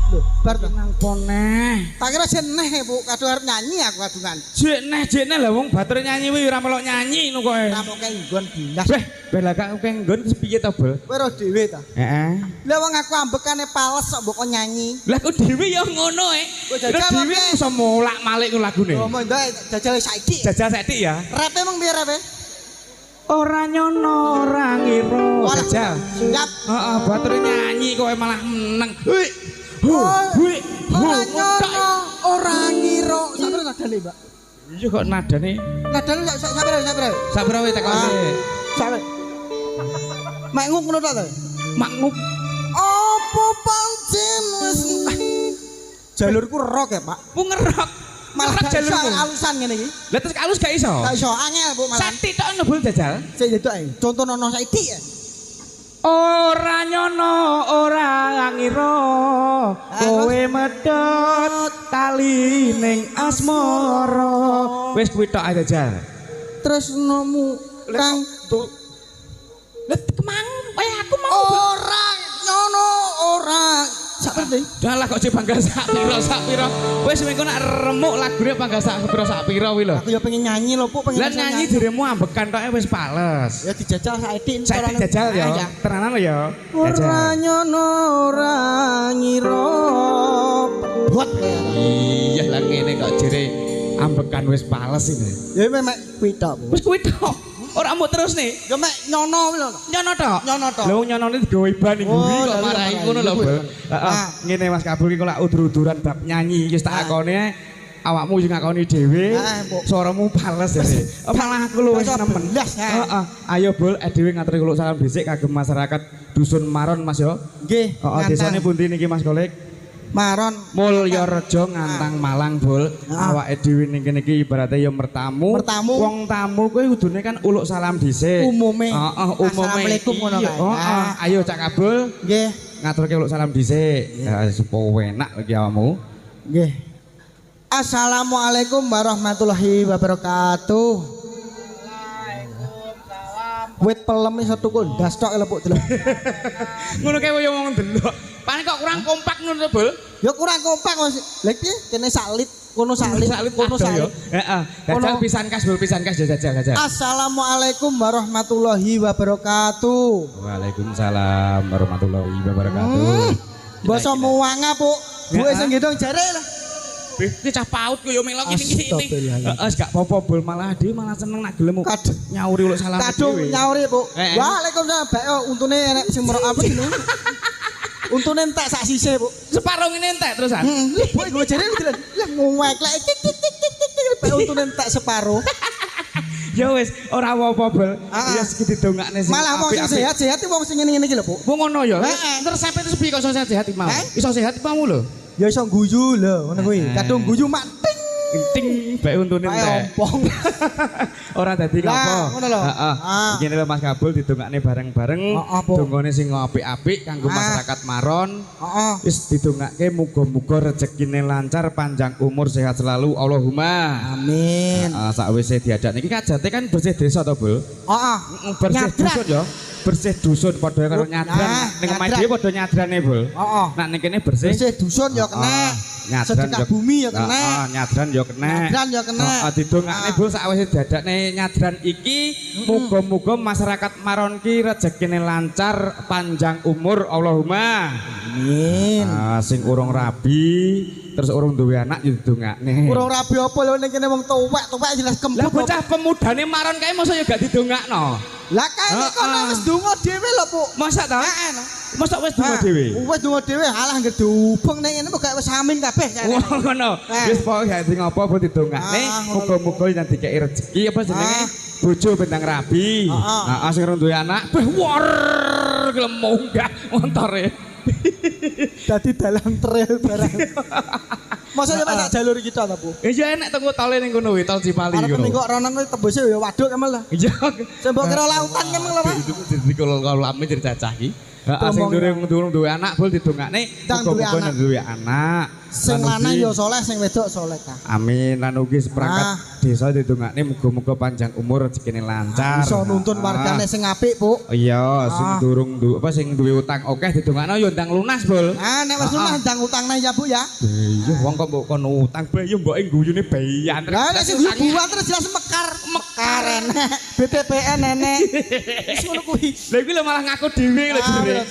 Lho, bar to. Nang poneh. Tak kira jeneh Bu, kadung arep nyanyi aku kadungan. Jeneh lah wong batur nyanyi kuwi ora melok nyanyi ngono kowe. Rapoke nggon blas. Weh, bela gak nggon piye to, Bol? Kowe ro dhewe ta. Heeh. Lah wong aku ambekane pales kok mbok nyanyi. Lah kok dhewe ya ngono Kok jajal dhewe apa? iso molak-malik ku lagune. Oh, mondok jajal saiki. Jajal saiki ya. Repe mung piye repe? Ora nyono ora ngira. Walah, Jajal. siap. Heeh, batur nyanyi kowe malah meneng. Ora nyono, ora ngira. Sabar nadane, Mbak. Iya kok nadane. Nadane sabar. Sabar wae tekone. Sabar. Mak nguk ngono to. Makmuk. Apa pancen wis jalurku rock ya, Pak. Ku ngerok. Malah Ngerok jalurmu. alusan ngene iki. Lah terus alus gak iso. Gak iso angel, Bu, malah. Sati tok nebul jajal. Sik jedok ae. Contoh nono saiki ya. Ora nyono ora ngira kowe medhot tali ning asmara. Wis kuwi tok ae jajal. Tresnomu Kang tuh. Lah kemang kowe aku mau ora nyono ora. Saperti. Dalah kok bangga sak pira. Wis mengko nek remuk lagune bangga sak pira kuwi lho. Aku ya pengen nyanyi lho, Bu, pengen. Lah nyanyi diremu ambekan toke wis pales. Ya dijajal saiki. Saiki jajal ya. Tenanan lho ya. Ora nyono ora ngira. Buat. Iya lah ngene kok jere ambekan wis pales iki. Ya memang kuwi tok, Bu. Wis kuwi tok. Ora mau terus nih. Ya mek nyono kuwi lho. Nyono tok. Nyono tok. Lho nyonone digawe ban ning buri kok lah, marahi iya, ngono lho, iya, Bol. iya. Heeh. Ngene Mas Kabul iki kok lak udur-uduran bab nyanyi wis tak akone awakmu sing ngakoni dhewe. Suaramu pales jare. Malah aku lu wis nemen. Heeh. Ayo Bol, dhewe ngaturi kuluk salam dhisik kagem masyarakat Dusun Maron Mas yo. Nggih. Heeh, desane pundi niki Mas Kolek? Maron Mulyareja ngantang Malang Bol. Awake dhewe ning kene iki ibarate ya mertamu. Wong tamu kuwi kudune kan uluk salam dhisik. Umume. Heeh, umume. Assalamualaikum ngono kae. Heeh, ayo Cak Kabul. Nggih. Ngaturke uluk salam dhisik. Supaya enak iki awakmu. Nggih. Assalamualaikum warahmatullahi wabarakatuh. Waalaikumsalam. Wit pelem iso tuku ndas tok lho, Bu. Ngono kae koyo wong delok. Paling kok kurang kompak ngono to, Bol. Ya kurang kompak kok. Lha iki kene salit, kono salit, kono salit. Heeh. Jajal pisan kas, Bol, pisan kas jajal. Assalamualaikum warahmatullahi wabarakatuh. Waalaikumsalam warahmatullahi wabarakatuh. Basa muwanga, Bu. Bu sing ngedong jare lah. Iki cah paut koyo melok iki. Heeh, gak apa-apa Bol, malah dhewe malah seneng nak gelem nyauri uluk salam dhewe. Kadung nyauri, Bu. Waalaikumsalam. Bae untune enek sing merok apa jenenge? Untune entek sak sise, Bu. Separuh ngene entek terusan. Bu gue jare lah nguwek lek tik bae untune entek separuh. Ya wis, ora apa-apa Bol. Ya iki didongakne sing malah wong sing sehat wong sing ngene-ngene iki lho, Bu. Wong ngono ya. Terus sampe terus piye kok iso sehat iki mau? Iso sehat mau lho. Ya iso guyu lho, ngono kuwi. Kadung guyu mak ting bae untune entek. Ompong. Ora dadi ngopo. Ngono lho. Heeh. Iki lho Mas Kabul didongakne bareng-bareng. Dongane sing apik-apik kanggo masyarakat Maron. Heeh. Wis didongake muga-muga rezekine lancar, panjang umur, sehat selalu. Allahumma. Amin. Sakwise diadak niki kajate kan bersih desa to, Bul? Heeh. Bersih dusun ya. Bersih dusun padha karo nyadran. Ning omahe dhewe padha nyadrane, Bul. Heeh. Nah ning kene bersih dusun ya kena. Sedekah bumi ya kena. Nyadran ya kena. Nyadran ya kena. Didongakne Bul sakwise diadakne nyadran iki muga-muga masyarakat Maron ki rezekine lancar, panjang umur. Allahumma. Amin. Sing urung rabi terus urung duwe anak ya didongakne. Urung rabi apa lho ning kene wong tuwek jelas kembut. Lah bocah pemudane Maron kae mosok ya gak didongakno. Lah kae kono wis donga dhewe lho, Bu. Masa ta? Masa wis donga dhewe? Wis donga dhewe, alah ngedubeng ning ngene kok wis amin kabeh. Oh ngono. Wis pokoke gak sing apa Bu didongakne, muga-muga yen dikeki rezeki apa jenenge bojo bentang rabi. Heeh, sing urung duwe anak, war gelem munggah montore. Dadi dalam trail barang. Masa ya sak jalur kita ta, Bu? Iya enek tenggo tole ning kono tol Cipali ngono. Arep kok rono kuwi tembuse ya waduk kemel lah. Iya. Sembok kira lautan kemel lho, Pak. Dadi kalau lame jadi cacah iki. Heeh, sing durung duwe anak bol didongakne muga-muga duwe anak. Sing lanang ya saleh, sing wedok saleh ta. Amin. Lan ugi seperangkat desa didongakne muga-muga panjang umur rezekine lancar. Iso nuntun wargane sing apik, Bu. Iya, sing durung sing duwe utang akeh didongakno ya ndang lunas, Bol. Nek wis lunas ndang utangne ya, Bu ya. Iya, wong kok mbok kono utang bae ya mboke guyune bayan. Lah nek sing buat terus jelas mekar enek. BTPN enek. Wis ngono kuwi. Lha iki lho malah ngaku dhewe lho jere.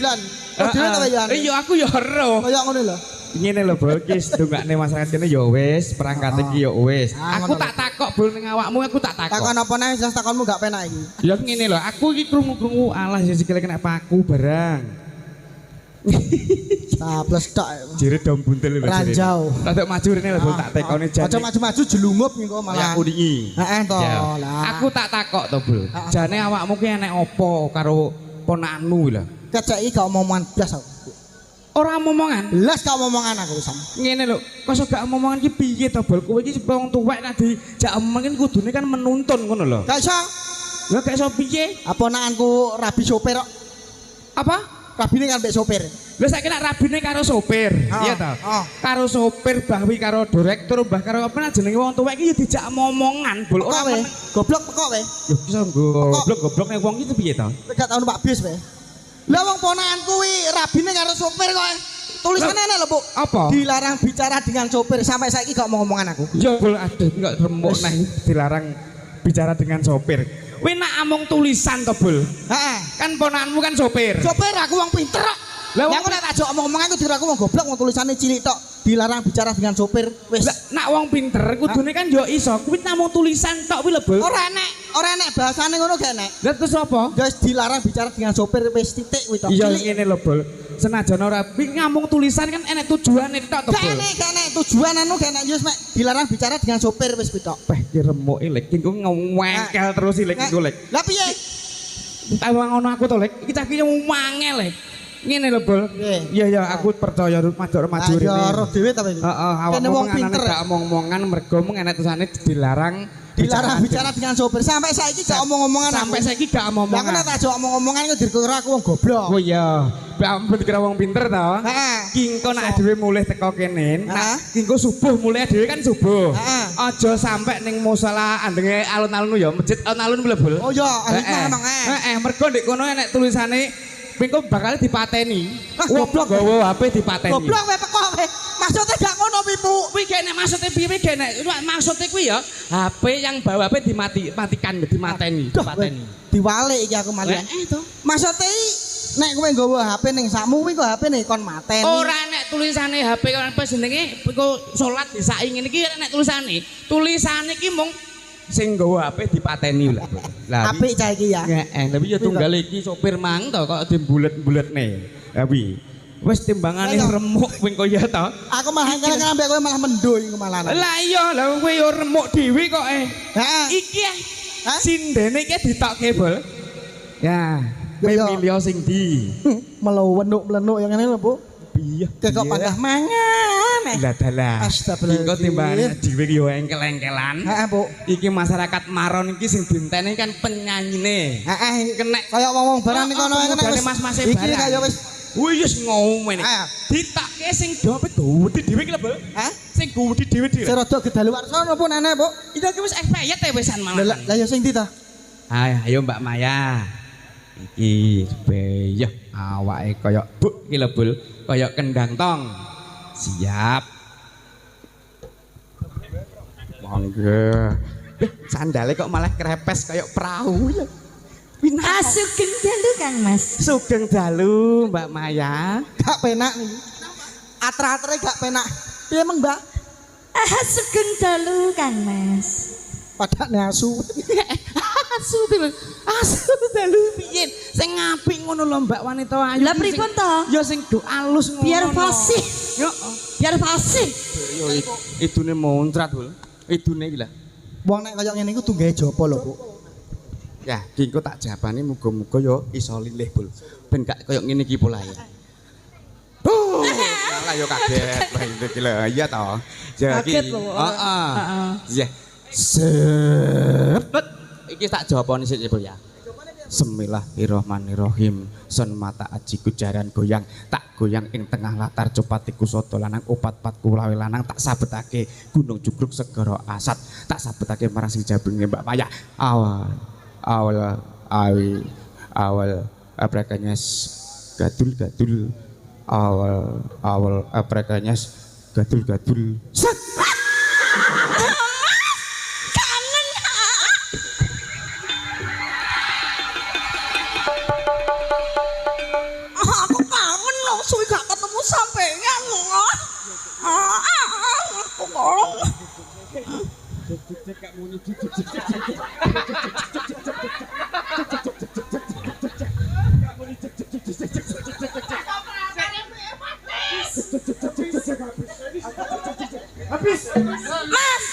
Oh, dhewe ta ya? Iya, aku ya ero. Kaya ngono lho. Ngene lho, Bol, ki ndongakne masyarakat kene ya wis, perangkat iki ya wis. Aku tak takok Bol ning awakmu, aku tak takok. Takon apa neh, jelas takonmu gak penak iki. Ya ngene lho, aku iki krungu-krungu alah ya sikile kena paku barang. Tables tok. Jere dom buntel lho. Ranjau. Rada maju rene lho, tak tekone jane. Aja maju-maju jelungup engko malah. Aku niki. Heeh to lah. Aku tak takok to, Bol. Jane awakmu ki enek apa karo ponakanmu lho? Keceki gak omongan blas aku. Ora omongan. Belas gak omongan aku pisan. Ngene lho, kok gak omongan ki piye to, Bol? Kowe iki wong tuwek nek dijak omongin kudune kan menuntun ngono lho. Gak iso. Lah gak iso piye? Apa nakanku rabi sopir kok? Apa? Rabine kan mbek sopir. Lha saiki nek rabine karo sopir, iya to? Karo sopir bahwi karo direktur mbah karo apa jenenge wong tuwek iki ya dijak omongan, Bol. Ora goblok pekok wae. Yo iso goblok nek wong iki piye to? Gak tau numpak bis wae. Lah wong ponakan kuwi rabine karo sopir kok. Tulisannya enak lho, Bu. Apa? Dilarang bicara dengan sopir. Sampai saiki gak mau ngomongan aku. Ya Bol, aduh enggak remuk neh dilarang bicara dengan sopir. Kowe nak amung tulisan to, Bol. Heeh. Kan ponakanmu kan sopir. Sopir aku wong pinter kok. Lah aku nek tak jok omong-omongan ku dira aku wong goblok wong tulisane cilik tok. Dilarang bicara dengan sopir. Wis. Nak wong pinter kudune kan yo iso. Kuwi namung tulisan tok kuwi lho, Bol. Ora enek bahasane ngono gak enek. Lah terus apa? Wis dilarang bicara dengan sopir wis titik kuwi tok. Iya ngene lho, Bol. Senajan ora ngamung tulisan kan enek tujuane tok to, Bol. Gak enek tujuan anu gak enek yo mek dilarang bicara dengan sopir wis kuwi tok. Beh, ki remuke lek ki ngewengkel terus lek iku lek. Lah piye? Tawang ngono aku to lek. Iki cah ki wangel lek. Ngene lho, Bol. Iya ya, aku percaya maju rene. Ya roh dhewe ta iki. Heeh, awakmu wong pinter gak omong-omongan mergo mung enek tulisane dilarang bicara dengan sopir. Sampai saiki gak omong-omongan. Sampai saiki gak omong-omongan. Lah kok tak jok omong-omongan kok dikira aku wong goblok. Oh iya. Ampun dikira wong pinter to. Heeh. Kingko nek dhewe mulih teko kene, nak kingko subuh mulih dhewe kan subuh. Aja sampe ning musala andenge alun-alun ya, masjid alun-alun kuwi lho, Bol. Oh iya, emang. Mergo ndek kono enek tulisane Pengko bakal dipateni. Goblok gawa HP dipateni. Goblok wae pekok wae. Maksudnya gak ngono pipu. Kuwi gene maksude piye gene. Maksude kuwi ya HP yang bawa HP dimatikan dipateni. Diwalik iki aku malih. Itu. Maksudnya nek kowe nggawa HP ning sakmu kuwi kok HP-ne kon mateni. Ora nek tulisane HP kon apa jenenge pengko salat disaki ngene iki nek tulisane. Tulisane iki mung sing nggawa HP dipateni lho. Lah apik cah iki ya. Heeh, tapi ya tunggal iki sopir mang to kok dimbulet-buletne. Ha kuwi. Wis timbangane remuk wing kaya to. Aku malah kira ambek kowe malah mendo iku malah. Lah iya, lah kowe yo remuk dhewe kok Heeh. Iki sindene iki ditokke, Bol. Ya, kowe milih sing ndi? Melenuk-melenuk yang ngene lho, Bu. Piye? Kok panggah mangan. Lah dalah. Astagfirullah. Engko timbangane dhewe yo engkel-engkelan. Heeh, Bu. Iki masyarakat Maron iki sing dinteni kan penyanyine. Heeh, kenek kaya wong-wong barang ning kono kene mas-mas barang. Iki kaya wis wis ngomene. Ditakke sing dhewe gede dhewe iki lho, Bu. Hah? Sing gede dhewe dhewe. Sing rada gedaluwarsa napa nenek, Bu? Iki wis expired wisan malah. Lah ya sing ndi ta? Ayo Mbak Maya. Iki beyeh awake kaya buk iki lho, Bul. Kaya kendang tong. Siap. Monggo. Sandale kok malah krepes kaya perahu ya. Sugeng dalu Kang Mas. Sugeng dalu Mbak Maya. Gak penak niki. Atra-atre gak penak. Piye meng, Mbak? Sugeng dalu Kang Mas. Padane asu. Asu dalu piye? Sing apik ngono lho Mbak wanita ayu. Lah pripun to? Ya sing do alus ngono. Biar fasih. Yo. Biar fasih. Yo idune montrat, Bul. Idune iki lho. Wong nek kaya ngene iku tunggae jopo lho, Bu. Ya, iki engko tak jawabane muga-muga yo iso lilih, Bul. Ben gak kaya ngene iki pola ya. Malah yo kaget lha iki lho. Iya to. Kaget lho. Heeh. Iya. Sepet. Iki tak jawabane sik, Bul ya. Bismillahirrahmanirrahim. Sun mata ajiku jaran goyang, tak goyang ing tengah latar copatiku sodo lanang opat-pat kulawe lanang tak sabetake gunung jugruk segara asat, tak sabetake marang sing jabringe Mbak Payah. Awal aprekanyes gadul awal aprekanyes gadul set. Suwi gak ketemu sampeyan loh. Aku kok. Habis. Mas,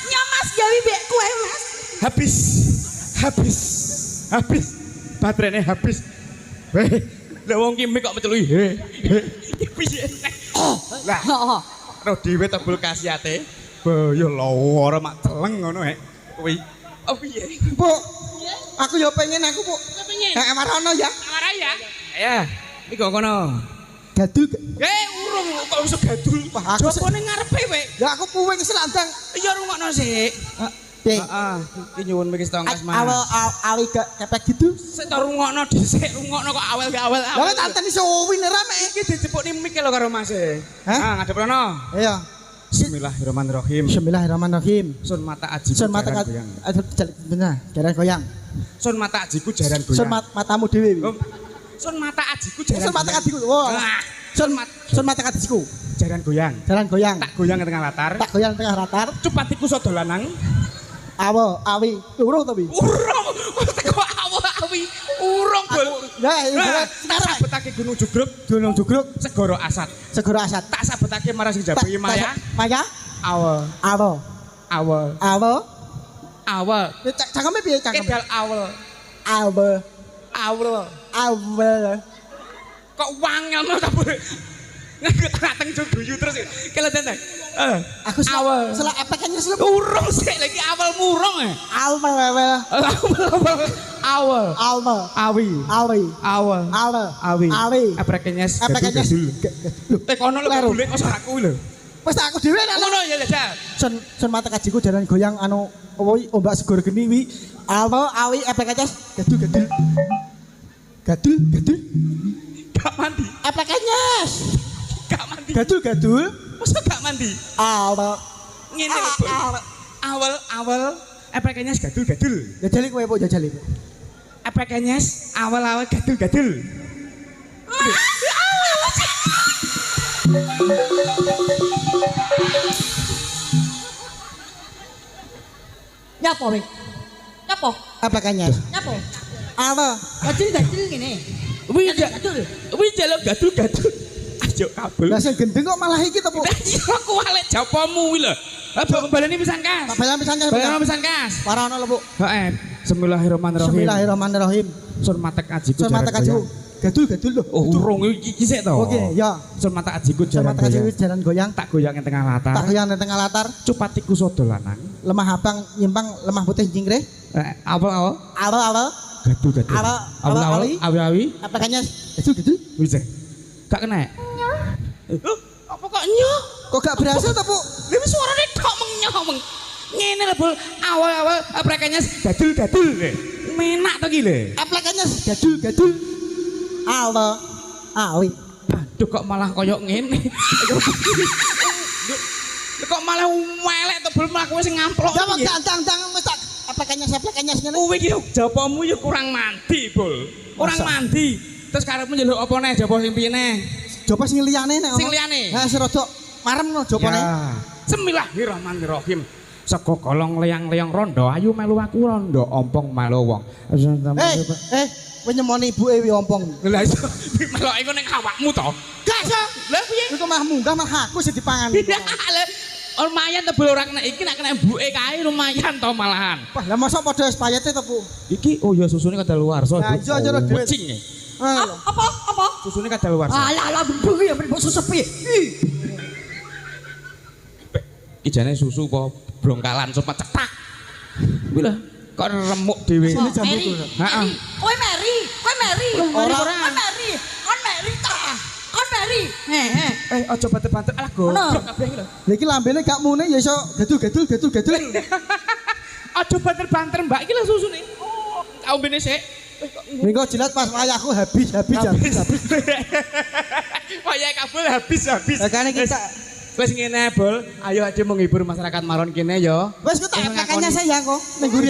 nyamas gawe mbek kowe, Mas. Habis. Baterainya habis. Lah wong ki mik kok mecelui. Iki piye? Lah. Roh dhewe tebul kasiate. Ya lara mak celeng ngono hek. Kuwi. Oh piye? Bu. Aku ya pengen aku, Bu. Pengen. Marono ya. Marah ya. Ya, iki kok kono. Gadul. Urung kok iso gadul. Jopone ngarepe we. Ya aku puwing selandang. Ya rungokno sik. Heeh, iki nyuwun mriki setengah Mas. Awi kepek gitu. Sik ta rungokno dhisik, rungokno kok awel-awel. Lah tanteni suwi rame. Iki dijepukne mik lho karo Mas. Hah? Ngadep rono. Iya. Bismillahirrahmanirrahim. Bismillahirrahmanirrahim. Sun mata ajiku Sun mata jaran goyang. jaran goyang. Sun mata ajiku jaran goyang. Sun matamu dhewe. Sun mata ajiku jaran. Sun mata ajiku. Wah. Sun mata ajiku. Jaran goyang. Jaran goyang. Tak goyang ke tengah latar. Tak goyang tengah latar. Cupatiku sodo lanang. Awi, urung tapi. Urung. Teko awi. Urung bol. Ya, sabetake gunung jugruk, segara asat. Tak sabetake marang sing jabangi Maya. Awal. Cangkeme piye cangkeme? Kedal awal. Kok wangel no kabeh. Ngateng joguyu terus. Kela tentang. Aku selak epekane selep. Urung sik lagi awal murung. Awi. Epekane gadul. Kono lho golek kok ora kuwi lho. Wis aku dhewe nek ngono ya Jajal. Sun mata kajiku jaran goyang anu ombak segor geni wi. Awi epekane gadul. Gak mandi. Epekane. Gak mandi. Gadul. Masa gak mandi? Ngene lho. Awal epekane gadul. Jajali kowe po jajali. Epekane awal gadul. Nyapa we? Nyapa? Epekane. Nyapa? Gadul ngene. Wi jaluk gadul. Ayo kabel. Lah sing gendeng kok malah iki to, Bu? Iya ku walek japamu kuwi lho. Mbok baleni pisan kas. Baleni pisan kas. Parana lho, Bu. Heeh. Bismillahirrahmanirrahim. Sun matek ajiku. Gadul lho. Oh, urung iki sik to. Oke, ya. Sun matek ajiku jaran goyang. Tak goyang ing tengah latar. Cupatiku sodo lanang. Lemah abang nyimpang lemah putih jingkrih. Awal. Gadul. Awi. Apakahnya gadul? Wis. Gak kena. Apa kok nyoh? Kok gak berasa to, Bu? Lha wis suarane tok meng. Ngene lho, Bu. Awal aprekane gadul. Menak to ki lho. Aprekane gadul. Awi. Aduh kok malah koyok ngene. Kok malah melek to, Bu, mlaku wis ngamplok. Ya wong gantang wis tak aprekane ngene. Kuwi ki japamu ya kurang mandi, Bul. Kurang mandi. Terus karepmu njaluk apa neh japa sing piye neh? Japa sing liyane nek. Sing liyane. Ha sing rada marem no japane. Bismillahirrahmanirrahim. Sego kolong leyang-leyang rondo ayu melu aku rondo ompong melu wong. Kowe nyemoni ibuke wi ompong. Lah iso meloke iku ning awakmu to. Gak iso. Lah piye? Iku mah munggah mah aku sing dipangan. Lumayan tebel ora kena iki nek kena mbuke kae lumayan to malahan. Wah, lah mosok padha wis payete to, Bu? Iki oh ya susune kadaluwarsa. Lah iya jero dhewe. Apa? Susune kadaluwarsa. Alah bengi ya mbok susu piye? Ijane susu apa brongkalan sopat cetak. Kuwi lho. Kok remuk dhewe. Sini jam Mary, itu. Mary, kowe Mary, kowe Mary. Ora. Kowe Mary, kon Mary ta. Kon Mary. Aja banter-banter alah goblok kabeh iki lho. Lha iki lambene gak mune ya iso gadul. Aja banter-banter Mbak iki lho susune. Ombene sik. Minggu jilat pas wayahku habis. Wayah kabel habis. Makane kita Wes ngene bol, ayo ade menghibur masyarakat Maron kene ya. wis ku tak eplekannya sayang kok ning guri.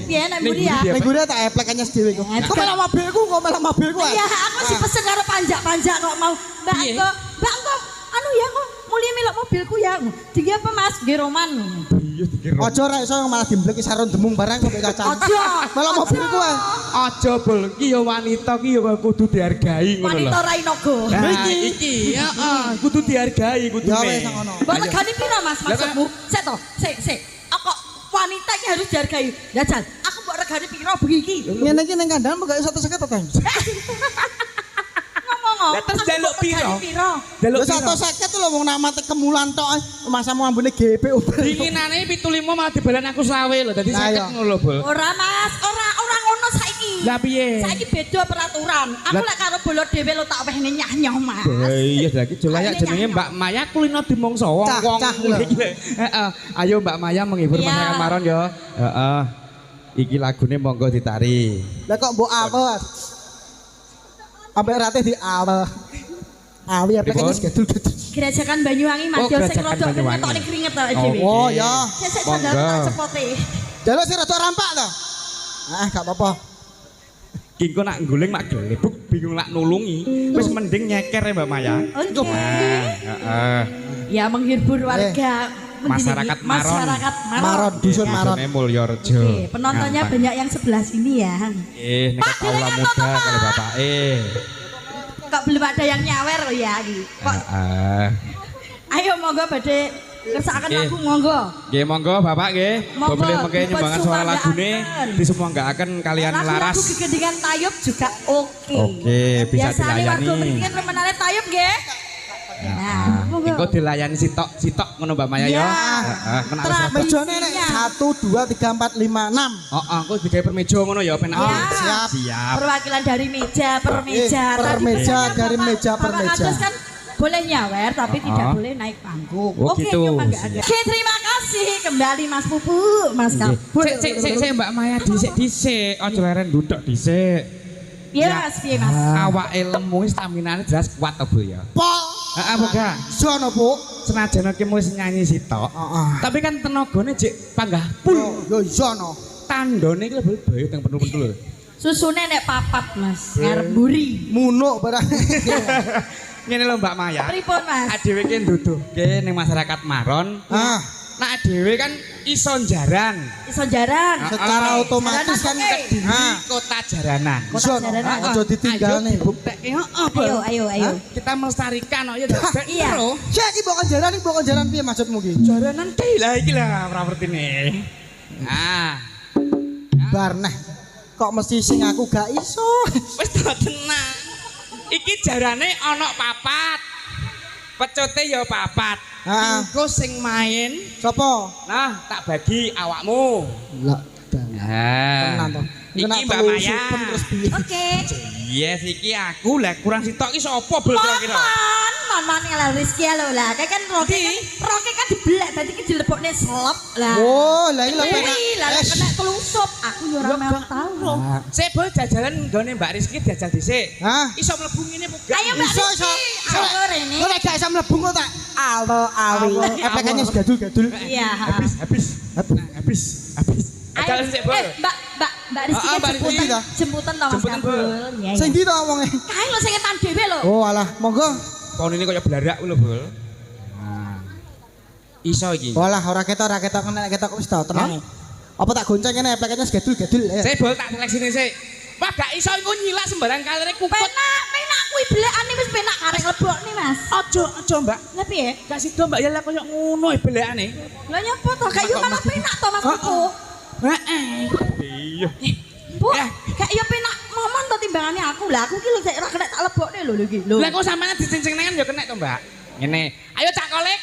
Piye nek mburi ya? Ning guri tak eplekannya dhewe kok. Kok malah mobilku. Iya, aku sih pesen karo panjak-panjak kok mau. Mbak kok anu ya kok mulia milok mobilku ya. Digi apa Mas? Nggih Roman. Iya dikira. Aja ra iso malah dimbleki sarun demung barang kok kacang. Aja. Malah mobilku ae. Aja bol, iki ya wanita ki ya kudu dihargai ngono lho. Wanita Rainogo. Nah, iki heeh, kudu dihargai kudune. Ya wis ngono. Mbak regane piro Mas maksudmu? Sik to, sik. Kok wanita iki harus dihargai. Jajal, aku mbok regane piro bengi iki? Ngene iki ning kandang kok iso 150 ta? Ngomong. Lah terus jaluk piro? Lho 150 lho wong namate kemulan tok. Masamu ambune GP Uber. Dinginane 75 malah dibalan aku 20 lho. Dadi 50 ngono lho, Bol. Ora Mas, ora ngono saiki. Lah piye? Saiki beda peraturan. Aku lek karo bolo dhewe lo tak wehne nyah-nyah Mas. Iya lagi jolayak jenenge Mbak Maya kulino dimongso wong. Cah lho. Heeh. Ayo Mbak Maya menghibur masyarakat Maron ya. Heeh. Iki lagune monggo ditari. Lah kok mbok apa? Ambek rate di awe. Awe eplekannya gadul. Gerajakan Banyuwangi Mas yo sing Gerajakan rada Banyuwangi. tok ning keringet to dhewe. Oh ya. Sik Monggo. sandal tak cepote. Jaluk sing rada rampak to. Gak apa-apa. Kingko nak guling mak gelebuk bingung nak nulungi. Wis mending nyeker ya Mbak Maya. Oke. Heeh. Ya menghibur warga Masyarakat Maron. Masyarakat Maron, dusun Maron. Dusune Mulyorejo. Oke, penontonnya banyak yang sebelah sini ya. Nek kaula muda kalau bapak Kok belum ada yang nyawer loh ya iki. Kok ayo monggo badhe kersakaken lagu monggo. Nggih monggo Bapak nggih. Monggo, Boleh mengke nyumbangan suara lagune disumbangaken kalian laras. Lagu gegedingan tayub juga oke. Oke, bisa Biasane dilayani. warga mriki remenane tayub nggih. Nah, monggo. Engko dilayani sitok ngono Mbak Maya ya. Heeh, kena wis. Mejane nek 1 2 3 4 5 6. Heeh, engko digawe permeja ngono ya penak. Ya. Siap. Perwakilan dari meja per meja. per Tadi meja, pesannya dari Bapak- meja per Bapak meja. Agus kan boleh nyawer tapi tidak boleh naik panggung. Oh, Oke, gitu. nyoba nggak ada. Oke, terima kasih kembali Mas Pupu, Mas Kabul. Sik Mbak Maya dhisik. Aja leren duduk dhisik. Iya Mas, piye Mas? Awake lemu staminane jelas kuat to Bu ya. Pok. Heeh, Boga. Sono, Bu. Senajan ki wis nyanyi sitok. Heeh. Tapi kan tenagane jek panggah pul. Yo sono. Tandone iki lho bae teng pentul-pentul. Susune nek papat Mas, ngarep mburi. Munuk barang. Ngene lho Mbak Maya. Pripun Mas? Adewe ki nduduhke ning masyarakat Maron. Ah, Nah adewe kan iso jaran. Iso jaran. secara otomatis kan Kediri kota jaranan. Kota jaranan. Aja ditinggalne. Ayo buktekke heeh. Ayo. Kita melestarikan ya Iya. Cek iki mbok jaran piye maksudmu ki? Jaranan kae lah iki lah prapertine. Nah, Bar neh. Kok mesti sing aku gak iso. wis to tenang. Iki jarane ana papat. Pecute ya papat. Ah. Engko sing main, Sopo? nah tak bagi awakmu. Lah, Nah. tenan to. Iki Mbak Maya. Terus piye? Oke. Yes, iki aku lah kurang sitok iki sapa bol kira-kira. Man ngalah Rizky lho lah. Kayak kan roke kan dibelek dadi ki dilebokne selop lah. Oh, lah iki lho penak. Wih, lah lek kena kelusup aku yo ora mau tahu. Sik bol jajalan nggone Mbak Rizky diajal dhisik. Hah? Iso mlebu ngene apa gak? Ayo Mbak Iso, Rizky. iso. Ayo rene. Kok lek gak iso mlebu kok tak awi. Efeknya gadul-gadul. Iya. Habis. Jajalan sik bol. Mbak Rizky Ah, kan Mbak Rizky. jemputan to Mas Jemputan, Kabul. Bol. Iya. Sing ndi to wonge? Kae lho sing etan dhewe lho. Oh, alah, monggo. Pohon ini kaya belarak lho bol. Nah. Iso iki. Walah, ora ketok kena ketok wis to, tenang. Apa tak gonceng kene efeknya gadul-gadul. Sik bol tak seleksine sik. Wah gak iso iku nyilak sembarang kalire kukut. Penak kuwi belekane wis penak karek lebokne Mas. Aja Mbak. Lah piye? Gak sida Mbak ya lah koyo ngono belekane. Lah nyapa to? Kayak yo malah penak to Mas Pupu. Heeh. Iya. Bu, kayak yo penak momon to timbangane aku. Lah aku ki lho sik ora kena tak lebokne lho iki. Lho. Lah kok sampean dicincing nengan ya kena to Mbak. Ngene. Ayo Cak Kolik.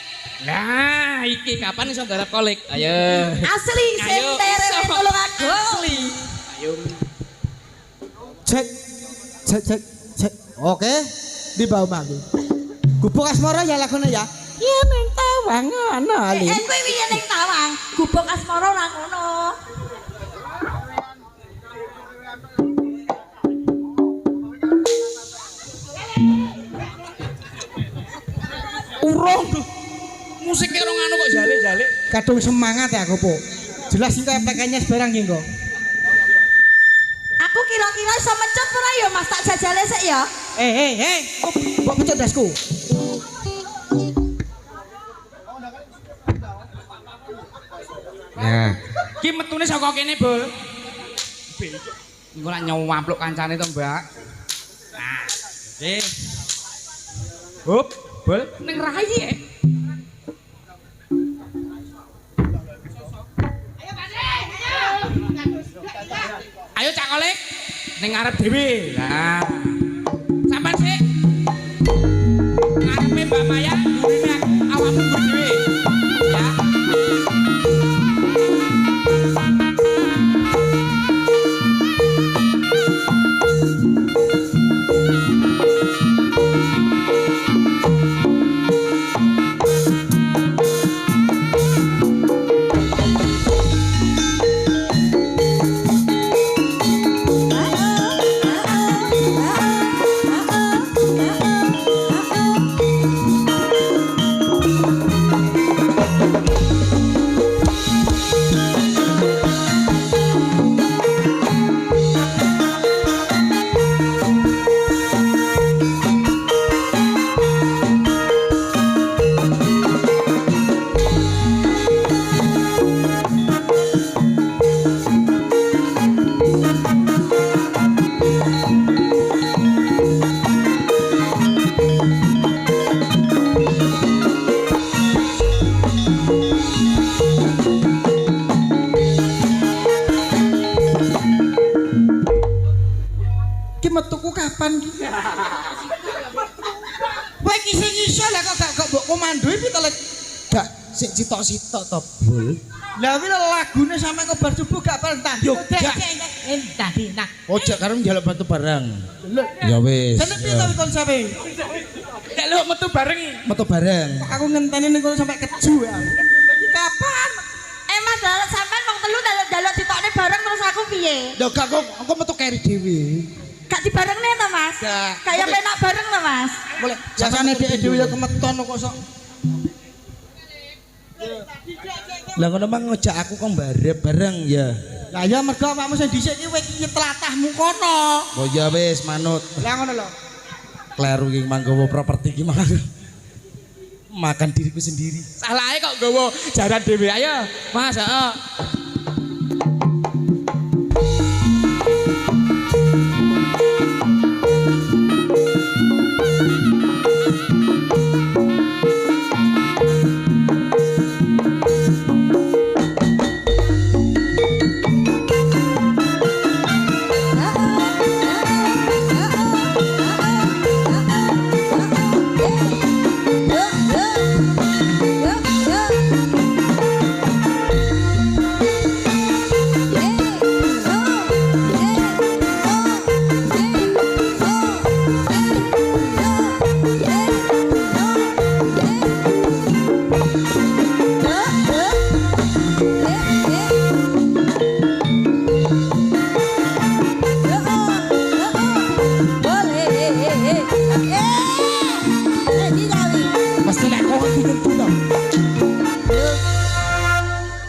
Nah, iki kapan iso garap kolik? Ayo. Asli sing Ayo, tere iso. tolong aku. Asli. Ayo. Cek. Cek. Oke. Di bawah mangke. Gubuk asmara ya lagune ya. Iya ning tawang ana ali. Kowe wingi ning tawang, gubuk asmara ora ngono. Urung. Musiknya orang anu kok jale-jale. Kadung semangat ya aku, Po. Jelas iki PK-nya sebarang iki kok. Aku kira-kira iso mencet ora ya Mas tak jajale sik ya. Mbok pencet dasku. Nah, Ki metune saka kene, Bol. Engko lak nyawampluk kancane to, Mbak. Nah, oke. Hop, Bol ning rai ya. Ayo Cak Kolik ning ngarep dhewe. Lah. Sampeyan sik. Ngarepe Mbak Maya, ngurine aku awakmu dhewe. Ya. Ki metuku kapan ki? Kowe ki sing iso lah kok mbok komandoi piye lek gak sik sitok-sitok to, Bul. Lah kuwi lagune sampe kobar subuh gak pentah. Yo gak. Tadi nak. Ojek karo njaluk batu bareng. Ya wis. Jeneng piye to konsepe? Nek lu metu bareng. Metu bareng. Aku ngenteni ning kono sampe keju ya. Iki kapan? Mas sampean wong telu daluk ditokne bareng terus aku piye? Lho gak kok metu keri dhewe. Gak dibarengne to Mas? Gak. Kayak penak bareng to Mas? Boleh. Jasane dhek dhewe ya kemeton kok sok. Lah ngono mang ngejak aku kok barep bareng ya. Lah ya mergo awakmu sing dhisik iki iki tlatahmu kono. Oh ya wis manut. Lah ngono lho. Kleru iki manggowo properti iki makan diriku sendiri. Salahe kok nggawa jaran dhewe. Ayo, Mas, heeh.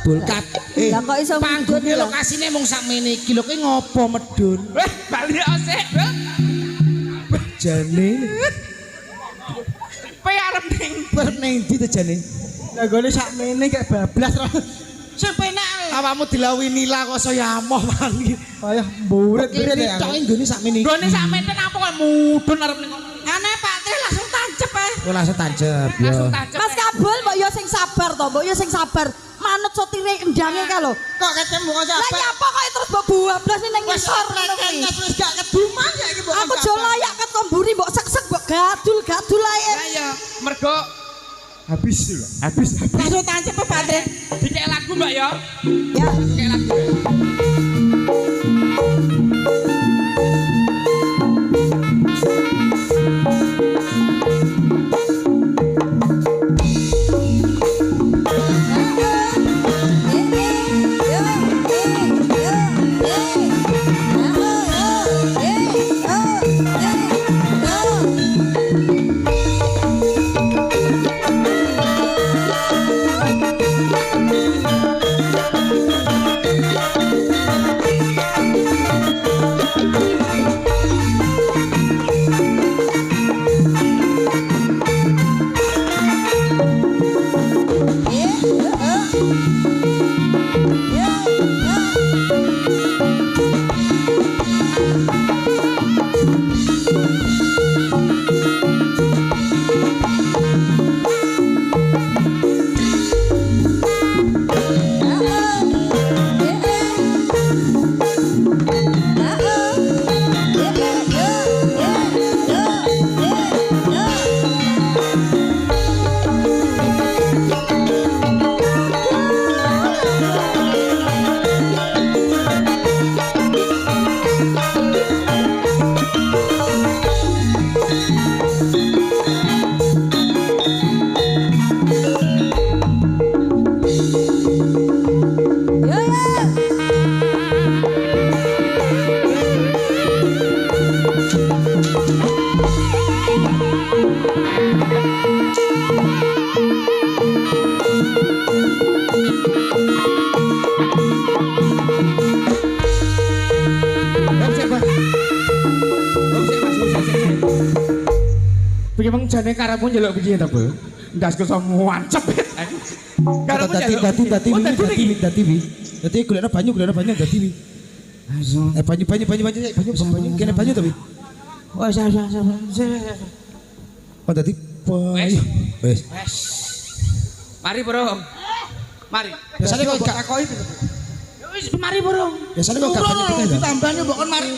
Bulkat. Lah kok iso Panggungnya lokasine mung sakmene iki lho kowe ngopo medun? Weh, bali osek, Bro. Jane. Kowe arep ning Ning ndi to jane? Lah gone sakmene kayak bablas ro. Sing penak. Awakmu dilawi nila kok saya amoh mangi. Kaya mburit Kene tok nggone sakmene. gone sak meten apa kok mudhun arep ning Aneh Pak Tri langsung tancep ae. Kok langsung tancep ya. langsung tancep. Mas Kabul mbok yo sing sabar to, mbok yo sing sabar. Manut sotire endange ka lho. Kok ketemu kok Lah sampe. nyapa kok terus mbok bablas ning ngisor ngono kuwi. Wis gak keduman ya iki mbok. Aku jo layak ket komburi mbok sek-sek mbok gadul-gadul ae. Lah ya, mergo Habis lho. Habis. Langsung tancep Pak Trik. Dikek lagu Mbak ya. Ya. Dikek lagu. Bagaimana jane karepmu njaluk piye to, Bu? Ndas keso muancep. Karepmu Dadi golekno banyu dadi wi. Banyu kene banyu to wi. Wes. Oh dadi wes. Mari, Bro. Mari. Biasane kok gak takoki. Ya wis mari, Bro. Biasane kok gak banyu Ditambahnya mbok kon mari.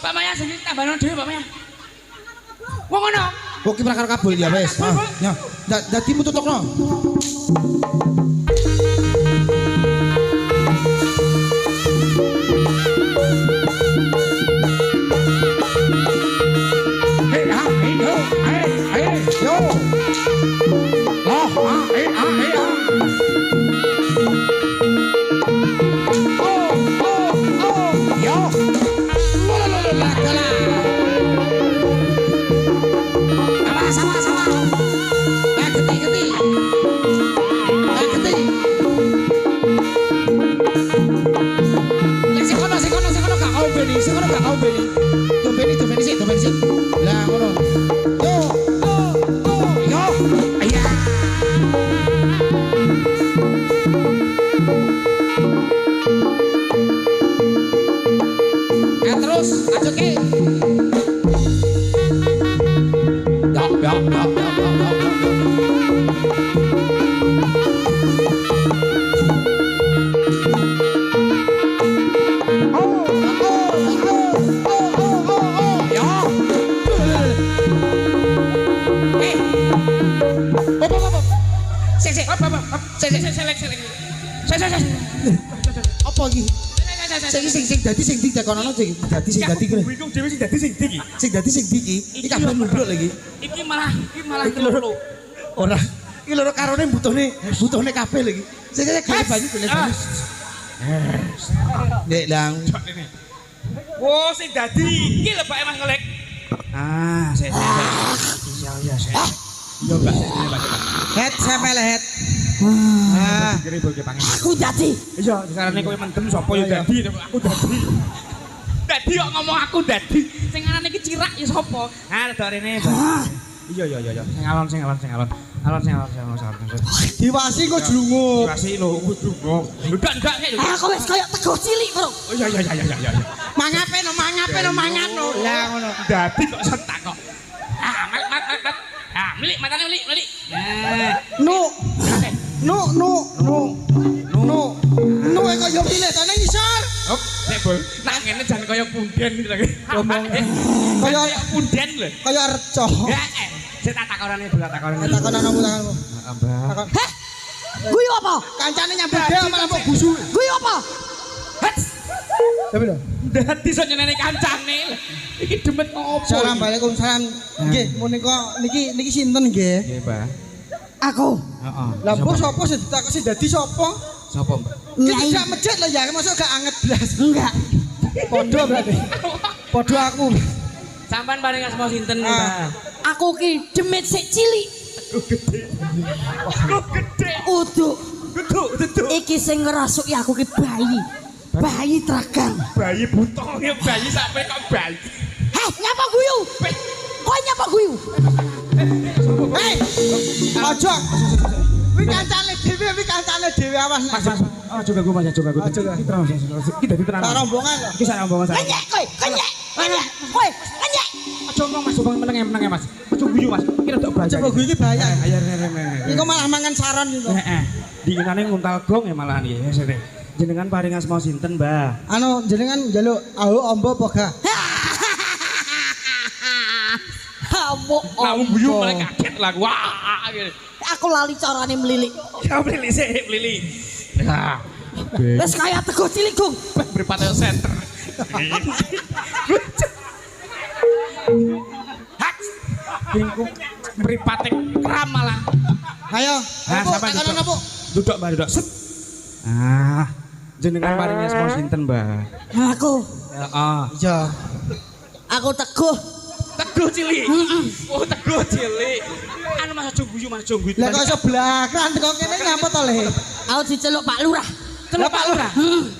Pak Maya sing tambahno dhewe, Pak Maya. Wong ngono. Kok ki prakara kabul ya wes. Ya. Dadi mu tutupno. Apa iki? Sing dadi sing ditekonono dadi sing dadi kene. Bingung dhewe sing dadi sing ndi iki. Sing dadi sing ndi iki? Iki kabeh nubruk lagi. Iki malah loro. Ora. Iki loro karone butuhne kabeh lagi. Sing golek banyu. Nek lang. Oh, sing dadi iki lho Pak Mas Ngelek. Ah, saya. Iya, saya. Yo, Mbak. Head sampai head. Kira ibu pangen. Aku dadi. Iya, sekarang kowe mendem sapa yo dadi, aku dadi. Dadi kok ngomong aku dadi. Sing aran iki cirak ya sapa? Ah, rada rene, Mbak. Iya. Sing alon. Diwasi kok jlungup. Diwasi lho, jlungup. Enggak kayak Aku wis koyo tego cilik, Bro. Oh iya. Mangape no mangan no. Lah ngono. Dadi kok sentak kok. Ah, mat. Ah, melik matane melik. No kok yo pilih ta nang isor. Hop, nek bol. Nak ngene jan kaya punden iki lho. Ngomong Kaya punden lho. Kaya reca. Ya, saya tak takonane bola takonane. Takonan tanganmu. Mbah. Takon. Heh. Guyu apa? Kancane nyambut gawe malah kok gusu. Guyu apa? Tapi lho. Dadi iso nyeneni kancane. Iki demet ngopo? Assalamualaikum. Nggih, menika niki sinten nggih? Nggih, Mbah. Aku. Heeh. Lah mbok sapa sing ditakosi dadi sapa? Sapa, Mbak? Iki Nyai. gak masjid lho ya, mosok gak anget blas. Enggak. Padha berarti. Padha aku. Sampean paling asma sinten, Ah. Mbah? Aku ki demit sik cilik. Kok gede. Uduk. Duduk. Iki sing ngerasuki aku ki bayi. Bayi tragang. Bayi butuh ya bayi sampai kok bayi. Heh, nyapa guyu? Kok nyapa guyu? Hei. Ojo. Kuwi kancane dhewe awas. Mas. Oh, coba gue Mas, coba gue. Aja lah. Kita diterang. Tak rombongan kok. Iki sak rombongan sak. Kenyek kowe, kenyek. Kowe, kenyek. Aja ngomong Mas, meneng Mas. Aja guyu Mas. Kira tok baca. Coba gue iki bahaya. Ayo. Iku malah mangan saron iku. Heeh. Diinane nguntal gong ya malahan iki. Sene. Jenengan paring asma sinten, Mbah? Anu jenengan njaluk ombo apa gak? Kamu Kamu guyu ombo. malah kaget lah. Wah. gitu. Aku lali carane melilik. Ya Lili sih, Lili. Nah, Wes kaya teguh cilik, Gung. berpatel center. Hak. Bingku mripate kram malah. Ayo. Ah, Opo, sampean takanan duduk. opo? Duduk, Mbah, duduk. Set. Ah, jenengan paring asma sinten, Mbah? Aku, Heeh. Iya. aku teguh. Teguh cilik. Oh, teguh cilik. Anu Mas aja guyu, Mas aja guyu. Lah kok iso blakran teko kene ngapa to le? Aku diceluk Pak Lurah. Celuk Pak Lurah.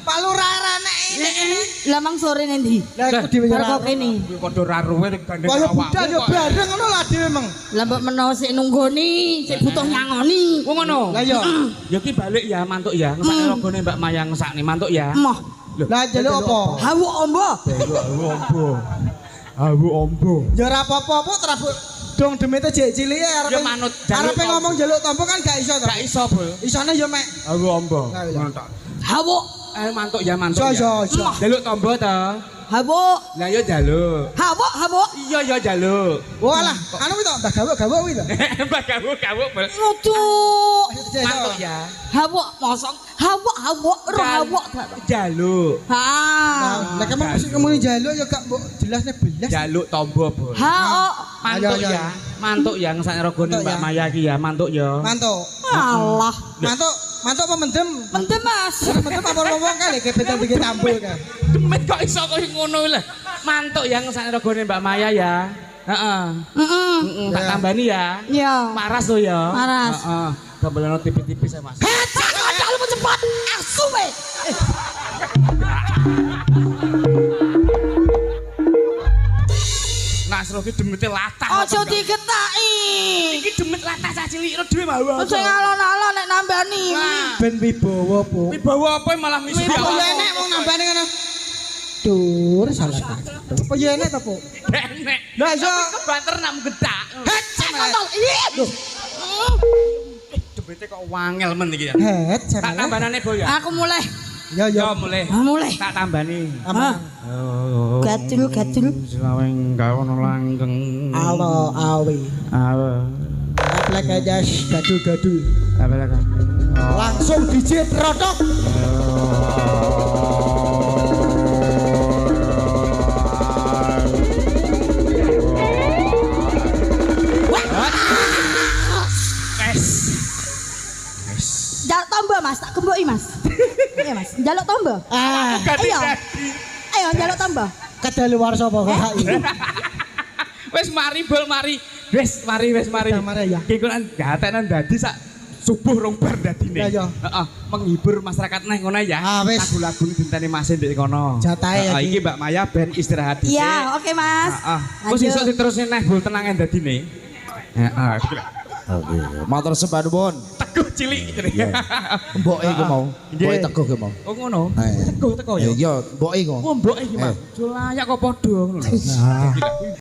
Pak Lurah renek ini. Lah mang sore nendi? Lah aku dhewe Karo ora. kene. Padha raruwe gandeng Kaya awakmu. budal yo bareng ngono lah dhewe meng. Lah mbok menawa sik nunggoni, sik butuh nyangoni. Oh ngono. Lah yo. Ya ki balik ya mantuk ya. Ngesake rogone Mbak Maya ngesakne mantuk ya. Moh, Lah jaluk apa? hawu ombo. Abu ombo. Ya ora apa-apa apa terabut dong demete jek cilike arepe. Ya manut jaluk Arepe tombo. ngomong jaluk tombo kan gak iso to. Gak iso, Bol. Isone yo mek. Abu ombo. Lah, iya. Mantap. Hawu, Mantuk ya mantuk Iso ya. iso iso. Jaluk tombo to. hawu, Lah yo jaluk. hawu. Iya ya jaluk. Walah, anu kuwi to, mbah gawuk kuwi to. Mbak gawuk, Bol. Nguduk. Mantuk ya. Hawu, mosong. Hawu, ro hawu. Jaluk. Ha. Lah kemang mesti kemuni jaluk ya gak mbok jelasne belas. Jaluk tombo, Bol. Ha. Mantuk Ayo, ayo. ya. Mantuk ya ngesakne rogone Mantuk Mbak ya. Maya ki ya, mantuk ya. Mantuk. Allah. Mantuk apa mendem? Mendem Mas. Mendem apa ngomong kali kebetan dikit tampil kan. Demet kok iso kok ngono lho. Mantuk ya ngesakne rogone Mbak Maya ya. Heeh. Tak Ya. tambani ya. Ya. Maras lo ya. Maras. Heeh. Gambaran tipis-tipis ya, Mas. Hecak kalau cepat. Asu we. Nas lo ki demete latah. Ojo digetaki. Iki demet latah cah cilik dhewe mau. Ojo ngalon-alon nek nambani. Ben wibawa po. Wibawa apa malah misi Apa ya enek wong nambane ngono. Dur salah ta. Apa ya enek to, Po? Enek. Lah iso. Kebanter nak gedak. Hecak kontol. Iya. Demete kok wangel men iki ya. Het Tak salah. tambanane Bo ya. Aku mulai. Ya Yo ya. mulai. Mulai. Tak tambani. Hah? Gacul. Selaweng gawono langgeng. Alo awi. Awe. Aplek aja gadul-gadul. Apa lagi? Langsung dijit rodok. Jaluk tombol Mas, tak gemboki Mas. Iya Mas, jaluk tombol. Ah, Ayo. Ayo jaluk tombol. kedaluar sapa kok iki? Wis mari Bol mari. Wis mari. Udah mari ya. Ki kan gatenan dadi sak subuh rong bar dadine. Ya, ya. Heeh, menghibur masyarakat neh ngono ya. Ah, wis. Lagu-lagu dinteni Mas ndek kono. Jatahe Heeh, iki. iki Mbak Maya ben istirahat dhisik. Iya, oke Mas. Heeh. Terus Lanjut. isuk diterusin neh Bol tenang dadine. Heeh. Oke, matur sembah nuwun. Teguh cilik. Mboke iku mau. Nggih. Mboke teguh ki mau. Oh ngono. Eh. Teguh ya. Iya, mboke iku. Oh mbok iki, Mas. Layak kok padha ngono lho. Nah.